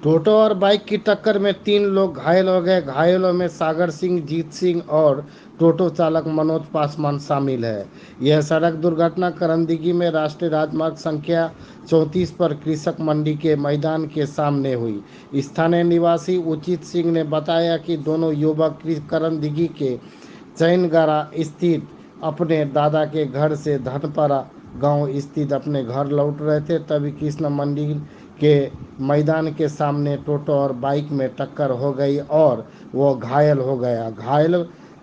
टोटो और बाइक की टक्कर में 3 लोग घायल हो गए। घायलों में सागर सिंह, जीत सिंह और टोटो चालक मनोज पासवान शामिल है। यह सड़क दुर्घटना करंदगी में राष्ट्रीय राजमार्ग संख्या 34 पर कृषक मंडी के मैदान के सामने हुई। स्थानीय निवासी उचित सिंह ने बताया कि दोनों युवक करंदगी के चैनगरा स्थित अपने दादा के घर से धनपरा गांव स्थित अपने घर लौट रहे थे, तभी कृष्ण मंदिर के मैदान के सामने टोटो और बाइक में टक्कर हो गई और वो घायल हो गया। घायल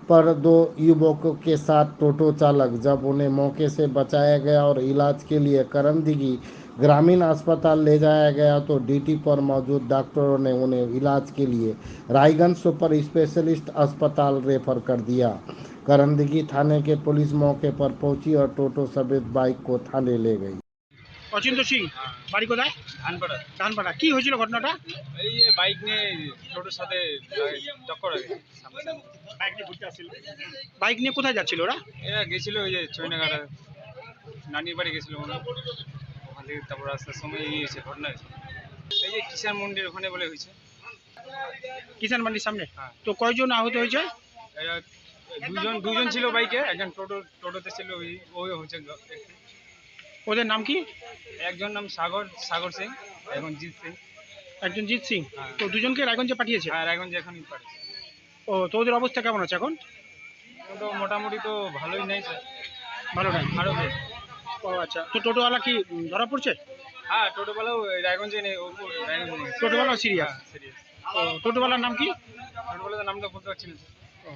पर 2 युवकों के साथ टोटो चालक, जब उन्हें मौके से बचाया गया और इलाज के लिए करंदगी ग्रामीण अस्पताल ले जाया गया तो ड्यूटी पर मौजूद डॉक्टरों ने उन्हें इलाज के लिए रायगंज सुपर स्पेशलिस्ट अस्पताल रेफर कर दिया। करंदगी थाने के पुलिस मौके पर पहुंची और टोटो समेत बाइक को थाने ले गई। অচিন্ত সিং বাড়ি কোথায়? ধানপাড়া। ধানপাড়া। কি হয়েছিল ঘটনাটা? এই যে বাইক নিয়ে টোটোর সাথে টক্কর হয়ে গেছে সামনাসামনি। বাইক নিয়ে ঘুরতে আসছিল। বাইক নিয়ে কোথায় যাচ্ছিল ওরা? এরা গেছিল ওই যে চৈনাঘাটা নানির বাড়ি গেছিল মনে হয়। ওখান থেকে তারপর আসার সময় এই হয়েছে ঘটনা হয়েছে। এই যে কিষান মন্দির ওখানে বলে হয়েছে। কিষান মান্ডির সামনে। হ্যাঁ। তো কয়জন আহত হয়েছে? এরা দুজন ছিল বাইকে, একজন টোটোতে ছিল, ওই হচ্ছে। ওদের নাম কি? একজন নাম সাগর সিং, এখন জিৎ সিং। একজন জিৎ সিং। হ্যাঁ। তো দুজনকে রায়গঞ্জে পাঠিয়েছে। আর রায়গঞ্জে এখনই পারে। ও, তো ওদের অবস্থা কেমন আছে এখন? তো মোটামুটি তো ভালোই নেই স্যার, ভালো নাই। খারাপ নেই। ও আচ্ছা, তো টোটোওয়ালা কি ধরা পড়ছে? হ্যাঁ, টোটোওয়ালাও রায়গঞ্জে নেই, ও রায়গঞ্জে নেই। টোটোওয়ালা সিরিয়াস? সিরিয়াস। ও, টোটোওয়ালার নাম কি? টোটোওয়ালার নামটা বলতে পারছি না। ও।